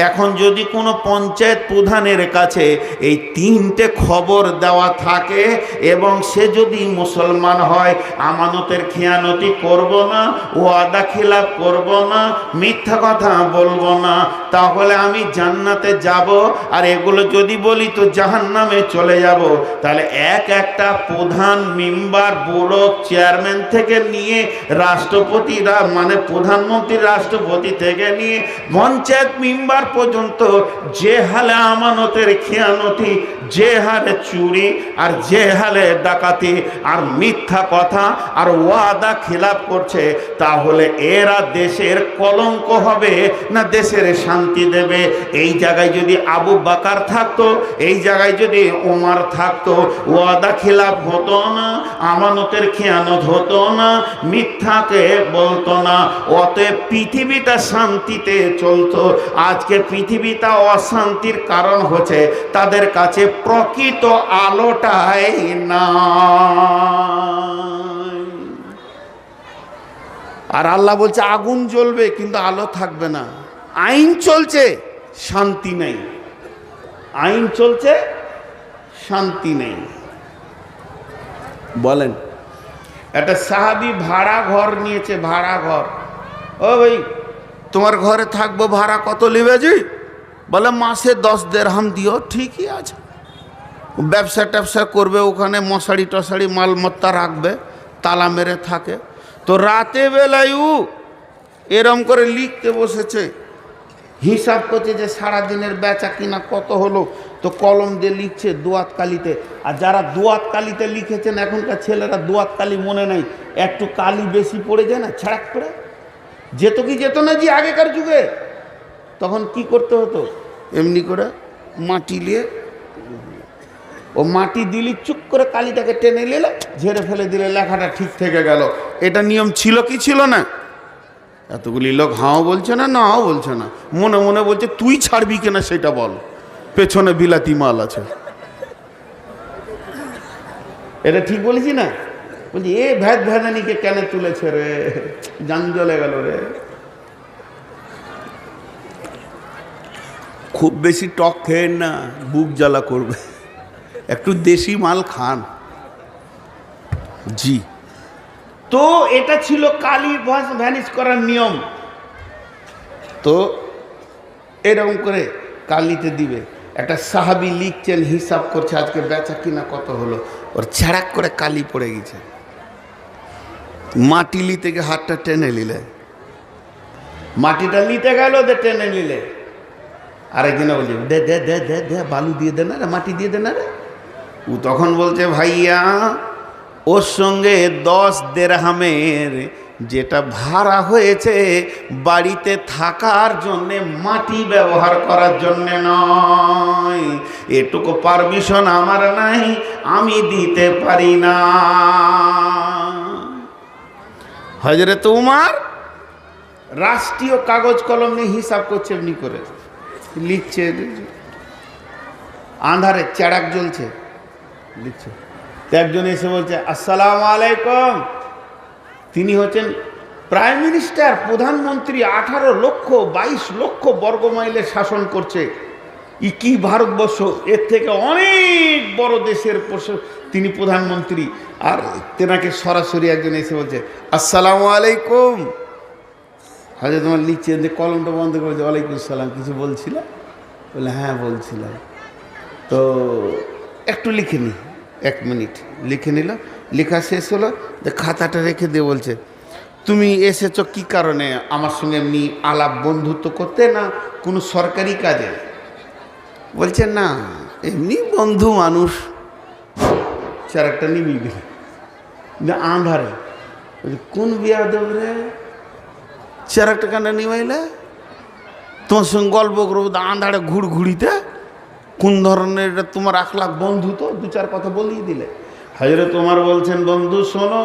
এখন যদি কোনো পঞ্চায়েত প্রধানের কাছে এই তিনটে খবর দেওয়া থাকে এবং সে যদি মুসলমান হয়, আমানতের খেয়ানতি করব না, ওয়াদা খিলাফ করব না, মিথ্যা কথা বলবো না, তাহলে আমি জান্নাতে যাব। আর এগুলো যদি বলি তো জাহান্নামে চলে যাব। তাহলে একটা প্রধান মেম্বার, ব্লক চেয়ারম্যান থেকে নিয়ে রাষ্ট্রপতিরা, মানে প্রধানমন্ত্রী, রাষ্ট্রপতি থেকে নিয়ে পঞ্চায়েত মেম্বার পর্যন্ত যে হালে আমানতের খেয়ানতি, যে হারে চুরি, আর যে হালে ডাকাতি আর মিথ্যা কথা আর ওয়াদা খিলাফ করছে, তাহলে এরা দেশের কলঙ্ক হবে না দেশের শান্তি দেবে? এই জায়গায় যদি আবু বকর থাকতো, এই জায়গায় যদি ওমর থাকতো, ওয়াদা খিলাফ হতো না, আমানতের খেয়ানত হতো না, মিথ্যাকে বলতো না, অতএব পৃথিবীটা শান্তিতে চলতো। আজকে পৃথিবীটা অশান্তির কারণ হচ্ছে তাদের কাছে প্রকৃত আলোটাই না। আর আল্লাহ বলছে আগুন জ্বলবে কিন্তু আলো থাকবে না। আইন চলছে, শান্তি নেই। আইন চলছে, শান্তি নেই। বলেন, একটা সাহাবী ভাড়া ঘর নিয়েছে, ভাড়া ঘর। ও ভাই, তোমার ঘরে থাকবো, ভাড়া কত নেবে জি? বলে মাসে 10 দিরহাম দিও। ঠিকই আছে, ব্যবসা ট্যাবসা করবে, ওখানে মশারি টশারি মালমত্তা রাখবে, তালা মেরে থাকে। তো রাতে বেলায় এরম করে লিখতে বসেছে, হিসাব করছে যে সারাদিনের বেচা কিনা কত হলো। তো কলম দিয়ে লিখছে দোয়াত কালিতে। আর যারা দোয়াত কালিতে লিখেছেন, এখনকার ছেলেরা দোয়াত কালি মনে নাই, একটু কালি বেশি পড়ে যায় না, ছাড়াক করে যেত কি যেত না জি। আগেকার যুগে তখন কি করতে হতো, এমনি করে মাটি নিয়ে, ও মাটি দিলি চুপ করে কালিটাকে টেনে নিলে, ঝেড়ে ফেলে দিলে, লেখাটা ঠিক থেকে গেল। এটা নিয়ম ছিল কি ছিল না? এতগুলি লোক হাও বলছে না, নাও বলছে না, মনে মনে বলছে তুই ছাড়বি কিনা সেটা বল, পেছনে বিলাতি মাল আছে। এটা ঠিক বলেছি না? বলছি এ ভেদ ভেদানিকে কেন তুলেছে রে, জান জ্বলে গেল রে। খুব বেশি টক খেয়েন না, বুক জ্বালা করবে। একটু দেশি মাল খান জি। তো এটা ছিল কালি ভ্যানিশ করার নিয়ম। তো এরকম করে কালিতে দিবে। একটা সাহাবী লিখছেন, হিসাব করছে আজকে বেচা কিনা কত হলো, ওর ছেড়াক করে কালি পড়ে গেছে। মাটি লিতে গিয়ে হাতটা টেনে নিলে, মাটিটা নিতে গেল, দে টেনে নিলে। আরেকদিনে বলছে দে দে দে দে দে বালু দিয়ে দে না রে, মাটি দিয়ে দে না রে। ও তখন বলছে ভাইয়া, ওর সঙ্গে 10 দিরহামের যেটা ভাড়া হয়েছে বাড়িতে থাকার জন্যে, মাটি ব্যবহার করার জন্যে নয়। এটুকু পারমিশন আমার নাই, আমি দিতে পারি না। হযরত উমর রাষ্ট্রীয় কাগজ কলম নিয়ে হিসাব করছে, এমনি করে লিখছে, আন্ধারে চেরাক জ্বলছে, লিখছে। একজন এসে বলছে আসসালামু আলাইকুম। তিনি হচ্ছেন প্রাইম মিনিস্টার, প্রধানমন্ত্রী, 18 লক্ষ 22 লক্ষ বর্গ মাইলের শাসন করছে। কি ভারতবর্ষ, এর থেকে অনেক বড় দেশের তিনি প্রধানমন্ত্রী। আর তেনাকে সরাসরি একজন এসে বলছে আসসালামু আলাইকুম। হয়তো তোমার লিখছে যে কলমটা বন্ধ করেছে, ওয়ালাইকুম সালাম, কিছু বলছিল? বলে হ্যাঁ বলছিলাম। তো একটু লিখে নি, 1 মিনিট। লিখে নিল, লেখা শেষ হলো, যে খাতাটা রেখে দিয়ে বলছে তুমি এসেছো কি কারণে, আমার সঙ্গে এমনি আলাপ বন্ধুত্ব করতে না কোনো সরকারি কাজে? বলছে না, এমনি বন্ধু মানুষ। চেরাকটা নিবি দিল আন্ধারে। বলছে কোন বিয়া দেব রে, চেরাকটা কেন নিবাইলে? তোমার সঙ্গে গল্প করবো আন্ধারে ঘুরঘুরিতে, কোন ধরনের এটা তোমার 1 লাখ বন্ধু? তো 2-4 কথা বলিয়ে দিলে। হযরত ওমর বলছেন বন্ধু শোনো,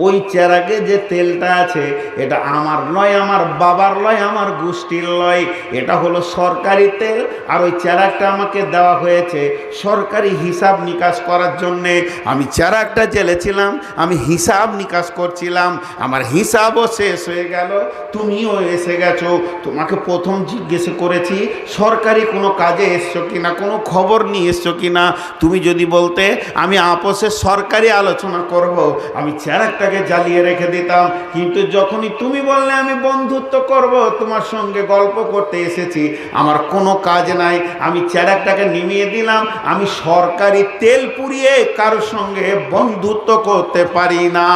ও ওই চেরাগে যে তেলটা আছে এটা আমার নয়, আমার বাবার নয়, আমার গোষ্ঠীর নয়, এটা হলো সরকারি তেল। আর ওই চেরাগটা আমাকে দেওয়া হয়েছে সরকারি হিসাব নিকাশ করার জন্যে। আমি চেরাগটা জ্বেলেছিলাম, আমি হিসাব নিকাশ করছিলাম, আমার হিসাবও শেষ হয়ে গেল, তুমিও এসে গেছো। তোমাকে প্রথম জিজ্ঞেস করেছি সরকারি কোনো কাজে এসছো কিনা, কোনো খবর নিয়ে এসছো কিনা। তুমি যদি বলতে আমি আপোষে সরকারি আলোচনা করব, আমি চেরাগটাকে জ্বালিয়ে রেখে দিতাম। কিন্তু যখনই তুমি বললে আমি বন্ধুত্ব করব, তোমার সঙ্গে গল্প করতে এসেছি, আমার কোনো কাজ নাই, আমি চেরাগটাকে নিমিয়ে দিলাম। আমি সরকারি তেল পুড়িয়ে কারোর সঙ্গে বন্ধুত্ব করতে পারি না।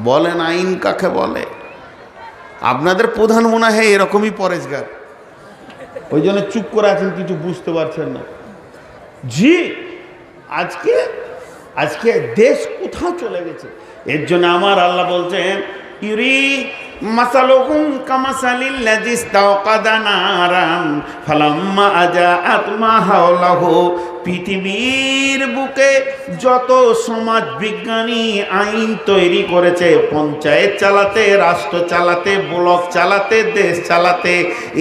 বলেন আইন কাকে বলে? আপনাদের প্রধান মনে হয় এরকমই পরেশগার, ওই জন্য চুপ করে আছেন, কিছু বুঝতে পারছেন না। জি, আজকে আজকে দেশ কোথাও চলে গেছে। এর জন্য আমার আল্লাহ বলছেন ইউরি মাসালুকুম কামাসালিল্লাযী ইসতাওকাদা নারান ফালাম্মা আজাআত মা হাওলাহু। পৃথিবীর বুকে যত সমাজ বিজ্ঞানী আইন তৈরি করেছে, পঞ্চায়েত চালাতে, রাষ্ট্র চালাতে, ব্লক চালাতে, দেশ চালাতে,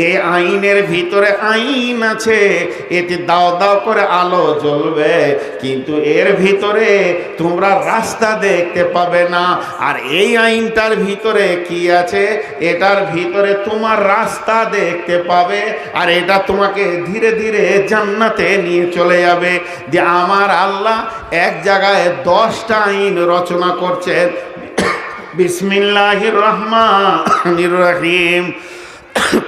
এই আইনের ভিতরে আইন আছে, এতে দাও দাও করে আলো জ্বলবে, কিন্তু এর ভিতরে তোমরা রাস্তা দেখতে পাবে না। আর এই আইনটার ভিতরে কি আছে? এটার ভিতরে তোমার রাস্তা দেখতে পাবে, আর এটা তোমাকে ধীরে ধীরে জান্নাতে নিয়ে চলে যাবে। যে আমার আল্লাহ এক জায়গায় 10টা আইন রচনা করছেন। বিসমিল্লাহির রহমানির রহিম।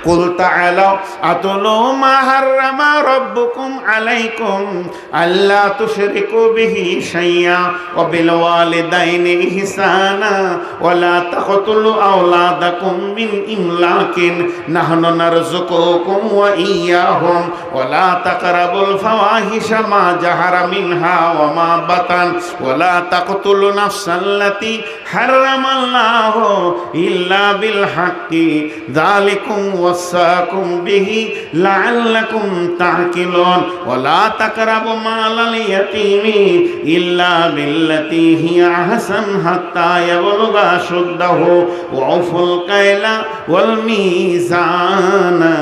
কুল তাআলাউ আতুলু মা হাররামা রাব্বুকুম আলাইকুম আল্লা তুশরিকু বিহি শাইয়্যা ওয়া বিল ওয়ালিদাইনি ইহসানা ওয়া লা তাকতুলু আওলাদাকুম মিন ইমলাকিন নাহনু নারযুকুকুম ওয়া ইয়্যাহুম ওয়া লা তাকরাবুল ফাওয়াহিশা মা জাহারা মিনহা ওয়া মা বাতান ওয়া লা তাকতুলু নাফসাল্লাতী হাররামাল্লাহু ইল্লা বিল হাক্কি যালিকুম ওয়াসাকুম বিহি লাআল্লাকুম তা'কিলুন ওয়া লা তাকরাবু মালাল ইয়াতীমি ইল্লা বিল্লাতী হিয়া আহসান হাত্তা ইয়াবলুগা শুদ্দাহু ওয়া আউফুল কায়লা ওয়াল মিজানা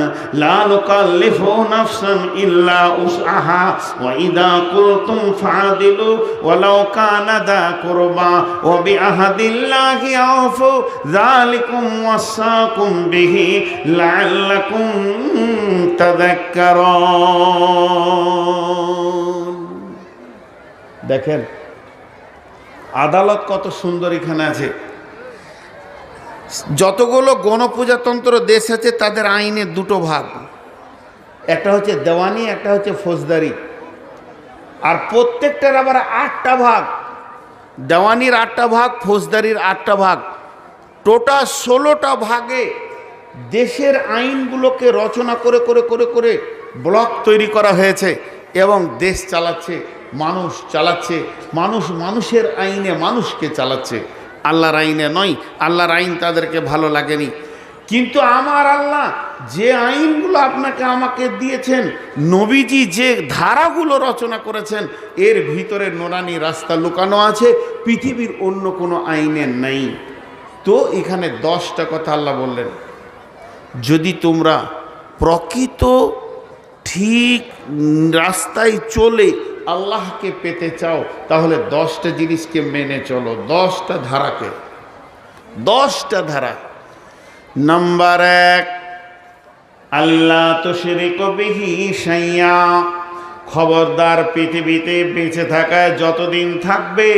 লা নুকাল্লিফু নাফসান ইল্লা উসআহা ওয়া ইযা কুলতুম ফা'দিলু ওয়ালাউ কানা যা কুরবা ওয়া বিআহদিল্লাহি আউফু যালিকুম ওয়াসাকুম বিহি লাআল্লাকুম তাযাক্কারুন। দেখেন আদালত কত সুন্দর এখানে আছে। যতগুলো গণপ্রজাতন্ত্র দেশ আছে তাদের আইনের দুটো ভাগ, একটা হচ্ছে দেওয়ানি, একটা হচ্ছে ফৌজদারি। আর প্রত্যেকটার আবার 8টা ভাগ, দেওয়ানির 8টা ভাগ, ফৌজদারির 8টা ভাগ, টোটাল 16টা ভাগে দেশের আইনগুলোকে রচনা করে করে করে করে ব্লক তৈরি করা হয়েছে এবং দেশ চালাচ্ছে, মানুষ চালাচ্ছে, মানুষ মানুষের আইনে মানুষকে চালাচ্ছে, আল্লাহর আইনে নয়। আল্লাহর আইন তাদেরকে ভালো লাগেনি। কিন্তু আমার আল্লাহ যে আইনগুলো আপনাকে আমাকে দিয়েছেন, নবীজি যে ধারাগুলো রচনা করেছেন, এর ভিতরে নোরানি রাস্তা লুকানো আছে, পৃথিবীর অন্য কোনো আইনে নেই। তো এখানে 10টা কথা আল্লাহ বললেন, যদি তোমরা প্রকৃত ঠিক রাস্তায় চলে আল্লাহকে পেতে চাও, তাহলে 10টা জিনিসকে মেনে চলো, 10টা ধারাকে। 10টা ধারা। নাম্বার 1, আল্লাহ তুশরিকু বিহি শাইয়্যা। খবরদার, পৃথিবীতে বেঁচে থাকায় যতদিন থাকবে,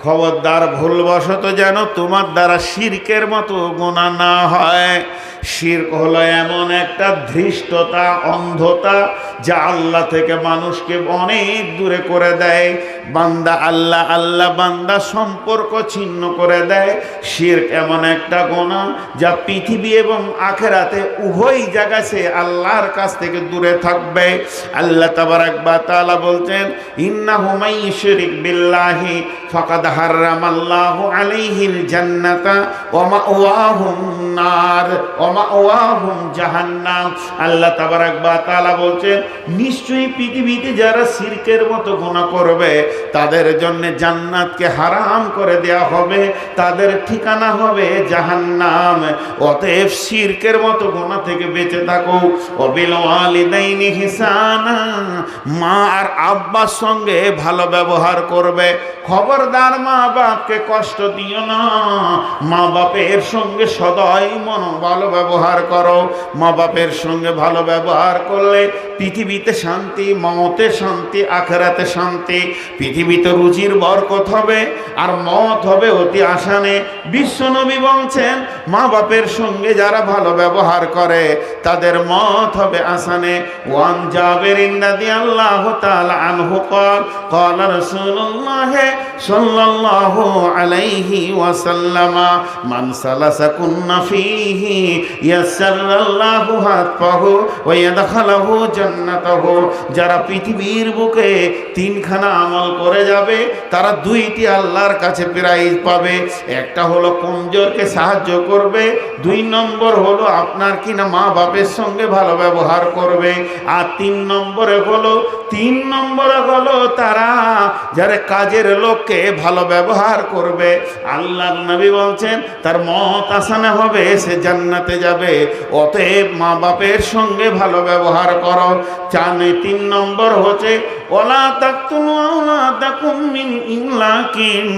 খবরদার ভুলবশত যেন তোমার দ্বারা শিরকের মতো গুনাহ না হয়। শিরক হলো এমন একটা ধৃষ্টতা, অন্ধতা, যা আল্লাহ থেকে মানুষকে অনেক দূরে করে দেয়। বান্দা আল্লাহ আল্লাহ বান্দা সম্পর্ক ছিন্ন করে দেয়। শিরক এমন একটা গুনাহ যা পৃথিবী এবং আখিরাতে উভয় জায়গায় সে আল্লাহর কাছ থেকে দূরে থাকবে। আল্লাহ তাবারাক ওয়া তাআলা বলছেন, ইন্নাহু মাইয়ুশরিক বিল্লাহি ফাকাদ হারামাল্লাহু আলাইহিল জান্নাতা ওয়া মাওয়াহুম নার ওয়া মাওয়াহুম জাহান্নাম। আল্লাহ তাবারাক ওয়া তাআলা বলছেন, নিশ্চয়ই পৃথিবীতে যারা শিরকের মতো গুনাহ করবে তাদের জন্য জান্নাতকে হারাম করে দেয়া হবে, তাদের ঠিকানা হবে জাহান্নাম। অতএব শিরকের মতো গুনাহ থেকে বেঁচে থাকো। ওয়াবিল ওয়ালিদাইনি হিসানা, মা আর আব্বার সঙ্গে ভালো ব্যবহার করবে। খবরদার মা বাপকে কষ্ট দিও না, মা বাপের সঙ্গে সদাই ভালো ব্যবহার করো। মা বাপের সঙ্গে ভালো ব্যবহার করলে পৃথিবীতে শান্তি, মওতে শান্তি, আখিরাতে শান্তি। পৃথিবীতে রুজির বরকত হবে আর মওত হবে অতি আসানে। বিশ্বনবী বলছেন, মা বাপের সঙ্গে যারা ভালো ব্যবহার করে তাদের মওত হবে আসানে। ওয়ান জাবিরিন রাদিয়াল্লাহু তাআলা আনহু قال رسول الله صلى الله عليه وسلم من سلكن فيه يسر الله حتفه ويدخله جنته। যারা পৃথিবীর বুকে তিনখানা আমল করে যাবে তারা দুইটি আল্লাহর কাছে প্রাইজ পাবে। একটা হলো কমজোরকে সাহায্য করবে, 2 নম্বর হলো আপনার কিনা মা বাপের সঙ্গে ভালো ব্যবহার করবে, আর 3 নম্বরে হলো তারা যারা কাজের লোককে ভালো ব্যবহার করবে। আল্লাহর নবী বলছেন তার মওত আসানে হবে, সে জান্নাতে যাবে। অতএব মা বাপের সঙ্গে ভালো ব্যবহার করো। 3 নম্বর হচ্ছে ওয়ালা তাকতুলু আওলাদাকুম মিন ইমলাকিন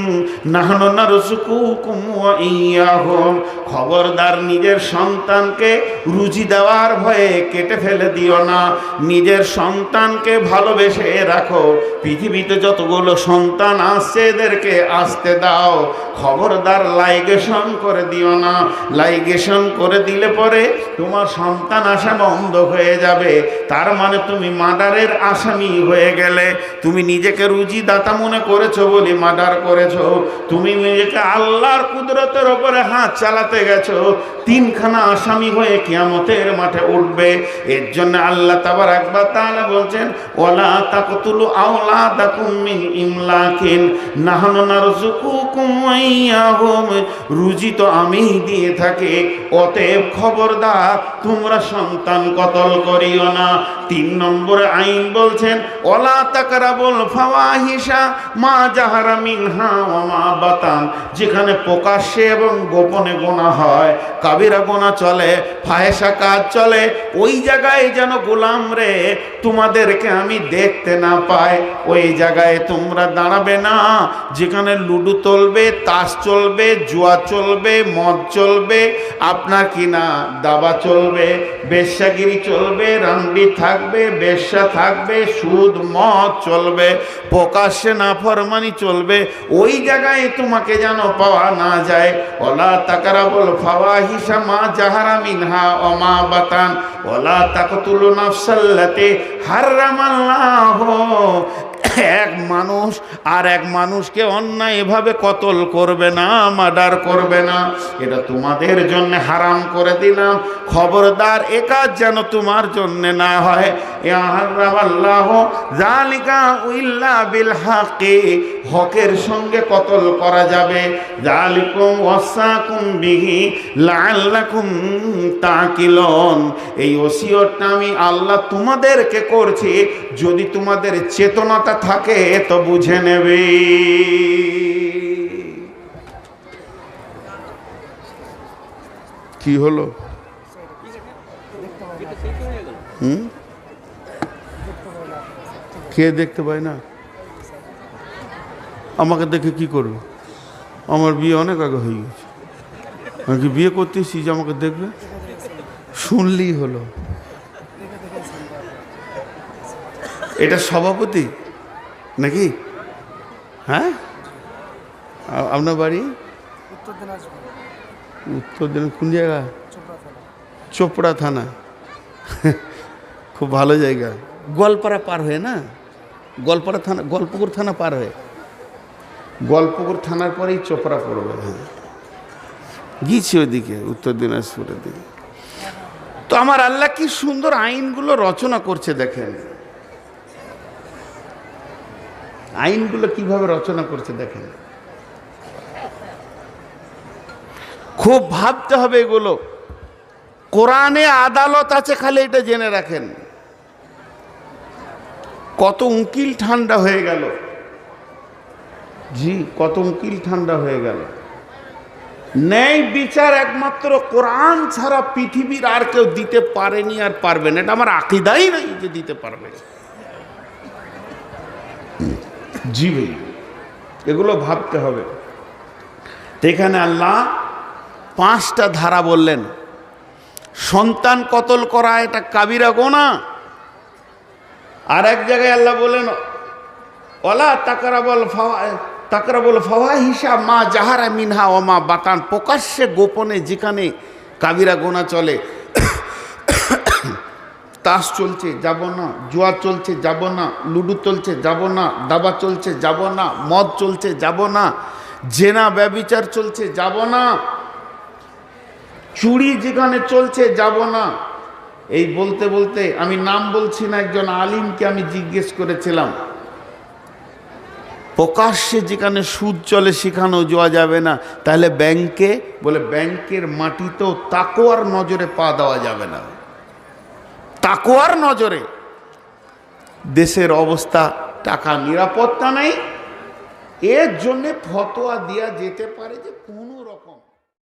নাহনু নারযুকুকুম ওয়া ইয়্যাহুম। খবরদার নিজের সন্তানকে রুজি দেওয়ার ভয়ে কেটে ফেলে দিও না, নিজের সন্তানকে ভালোবেসে রাখো। পৃথিবীতে যতগুলো সন্তান আসছে এদেরকে আসতে দাও, খবরদার লাইগেশন করে দিও না। লাইগেশন করে দিলে পরে তোমার সন্তান আসা বন্ধ হয়ে যাবে, তার মানে তুমি মার্ডারের আসামি হয়ে গেলে। তুমি নিজেকে রুজি দাতা মনে করেছো বলে মার্ডার করেছো, তুমি নিজেকে আল্লাহর কুদরতের ওপরে হাত চালাতে গেছো, 3খানা আসামি হয়ে কিয়ামতের মাঠে উঠবে। এর জন্য আল্লাহ তাবারাক ওয়া তাআলা বলছেন ওয়ালা তাকতুলু আওলাদাকুম মিন ইমলাকিন নাহনু নারযুকুকুম ওয়া ইয়্যাহুম। রুজি তো আমি দিয়ে থাকি, অতএব খবরদার তোমরা সন্তান কতল করিও না। 3 নম্বরে আইন বলছেন ওয়ালা তাকরাবুল ফাওয়াহিশা মা জাহারা মিনহা ওয়া মা বাতান। যেখানে প্রকাশ্যে এবং গোপনে গুনাহ হয়, কাবিরা গুনাহ চলে, ফাহেশা কাজ চলে, ওই জায়গায় যেন গোলাম রে তোমাদেরকে আমি দেখতে না পাই, ওই জায়গায় তোমরা দাঁড়াবে না। যেখানে লুডু চলবে, তাস চলবে, জুয়া চলবে, মদ চলবে, আপনার কিনা দাবা চলবে, বেশ্যাগিরি চলবে, রান্ডি থাকবে, বেশ্যা থাকবে, সুদ মদ চলবে, প্রকাশ্যে নাফরমানি চলবে, ওই জায়গায় তোমাকে যেন পাওয়া না যায়। ওয়ালা তাকরাবুল ফাওয়াহিশা মা জাহারা মিনহা ওয়া মা বাতান ওয়ালা তাকতুলু নাফসাল্লাতী হারামাল্লাহু। এক মানুষ আর এক মানুষকে অন্যায় এভাবে কতল করবে না, মার্ডার করবে না, এটা তোমাদের জন্য হারাম করে দিলাম। খবরদার এ কাজ যেন তোমার জন্য না হয়। হারামাল্লাহু যালিকা ইল্লা বিল হাক্কি, হকের সঙ্গে কতল করা যাবে। যালিকুম ওয়াসাকুম বিহি লাআল্লাকুম তাকিলুন। এই ওসিয়তটা আমি আল্লাহ তোমাদেরকে করছি, যদি তোমাদের চেতনাটা থাকে তো বুঝে নেবে। কি হলো? কে দেখতে পায় না? আমাকে দেখে কি করবে? আমার বিয়ে অনেক আগে হয়ে গেছে, আমি কি বিয়ে করতেছি যে আমাকে দেখবে? শুনলেই হলো। এটা সভাপতি নাকি? হ্যাঁ, আপনার বাড়ি উত্তর দিন কোন জায়গা? চোপড়া থানা। খুব ভালো জায়গা। গোয়ালপাড়া পার হয়ে না? গোয়ালপাড়া থানা, গল্পপুর থানা পার হয়ে, গল্পপুর থানার পরেই চোপড়া পড়বে। হ্যাঁ, গিয়েছি ওইদিকে, উত্তর দিনাজপুরের দিকে। তো আমার আল্লাহ কি সুন্দর আইনগুলো রচনা করছে দেখেন, আইনগুলো কিভাবে রচনা করছে দেখেন। খুব ভাবতে হবে এগুলো। কোরআনে আদালত আছে, খালি এটা জেনে রাখেন। কত উকিল ঠান্ডা হয়ে গেল, জি কত উকিল ঠান্ডা হয়ে গেল। ন্যায় বিচার একমাত্র কোরআন ছাড়া পৃথিবীর আর কেউ দিতে পারেনি আর পারবে না। এটা আমার আকীদাই নাই যে দিতে পারবে। জি ভাই, এগুলো ভাবতে হবে। এখানে আল্লাহ 5টা ধারা বললেন। সন্তান কতল করা এটা কাবিরা গুনাহ। আর এক জায়গায় আল্লাহ বলেন ওয়ালা তাকরাবুল ফাওয়াহিশা মা জাহারা মিনহা ওয়া মা বাতান, প্রকাশ্যে গোপনে যেখানে কাবিরা গুনাহ চলে, তাস চলছে যাব না, জুয়া চলছে যাব না, লুডু চলছে যাব না, দাবা চলছে যাব না, মদ চলছে যাব না, জেনা ব্যভিচার চলছে যাব না, চুরি যেখানে চলছে যাব না। এই বলতে বলতে আমি নাম বলছি না, একজন আলিমকে আমি জিজ্ঞেস করেছিলাম, প্রকাশ্যে যেখানে সুদ চলে সেখানেও যাওয়া যাবে না, তাহলে ব্যাংকে? বলে ব্যাংকের মাটিতেও তাকওয়ার নজরে পা দেওয়া যাবে না। তাকওয়ার নজরে। দেশের অবস্থা, টাকা নিরাপত্তা নেই, এর জন্যে ফতোয়া দেওয়া যেতে পারে যে কোন